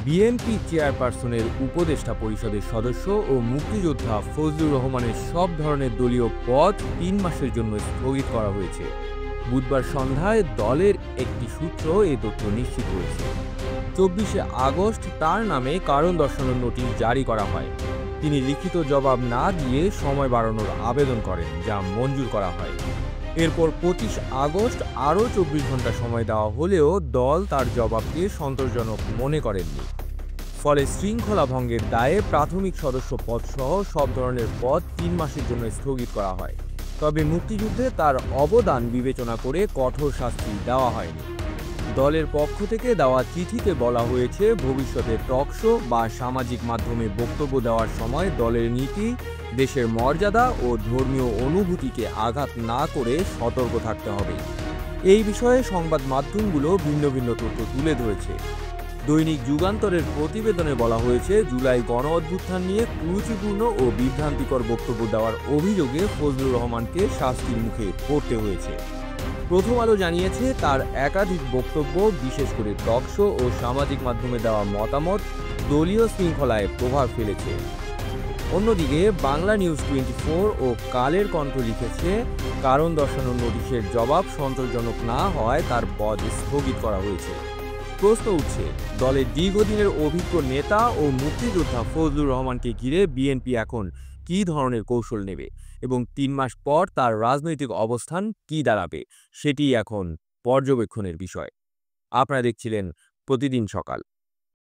BNP চেয়ারপারসনের উপদেষ্টা পরিষদের সদস্য ও মুক্তিযোদ্ধা ফজলুর রহমানের সব ধরনের দলীয় পদ ৩ মাসের জন্য স্থগিত করা হয়েছে। বুধবার সন্ধ্যায় দলের একটি সূত্র এ তথ্য নিশ্চিত করেছে। ২৪শে আগস্ট তার নামে কারণ দর্শানোর নোটিশ জারি করা হয়। তিনি লিখিত জবাব না দিয়ে সময় বাড়ানোর আবেদন করেন, যা মঞ্জুর করা হয়। এরপর ২৫ আগস্ট আরও ২৪ ঘন্টা সময় দেওয়া হলেও দল তার জবাবকে সন্তোষজনক মনে করেননি। ফলে শৃঙ্খলা ভঙ্গের দায়ে প্রাথমিক সদস্য পদসহ সব ধরনের পদ ৩ মাসের জন্য স্থগিত করা হয়। তবে মুক্তিযুদ্ধে তার অবদান বিবেচনা করে কঠোর শাস্তি দেওয়া হয়নি। দলের পক্ষ থেকে দেওয়া চিঠিতে বলা হয়েছে, ভবিষ্যতে টকশো বা সামাজিক মাধ্যমে বক্তব্য দেওয়ার সময় দলের নীতি, দেশের মর্যাদা ও ধর্মীয় অনুভূতিকে আঘাত না করে সতর্ক থাকতে হবে। এই বিষয়ে সংবাদ মাধ্যমগুলো ভিন্ন ভিন্ন তথ্য তুলে ধরেছে। দৈনিক যুগান্তরের প্রতিবেদনে বলা হয়েছে, জুলাই গণঅভ্যুত্থান নিয়ে কুরুচিপূর্ণ ও বিভ্রান্তিকর বক্তব্য দেওয়ার অভিযোগে ফজলুর রহমানকে শাস্তির মুখে পড়তে হয়েছে। প্রথম আলো জানিয়েছে, তার একাধিক বক্তব্য, বিশেষ করে টকশো ও সামাজিক মাধ্যমে দেওয়া মতামত দলীয় শৃঙ্খলায় প্রভাব ফেলেছে। অন্যদিকে বাংলা নিউজ 24 ও কালের কণ্ঠ লিখেছে, কারণ দর্শানোর নোটিশের জবাব সন্তোষজনক না হওয়ায় তার পদ স্থগিত করা হয়েছে। প্রশ্ন উঠছে, দলের দীর্ঘদিনের অভিজ্ঞ নেতা ও মুক্তিযোদ্ধা ফজলুর রহমানকে ঘিরে বিএনপি এখন কী ধরনের কৌশল নেবে এবং ৩ মাস পর তার রাজনৈতিক অবস্থান কী দাঁড়াবে, সেটিই এখন পর্যবেক্ষণের বিষয়। আপনারা দেখছিলেন প্রতিদিন সকাল।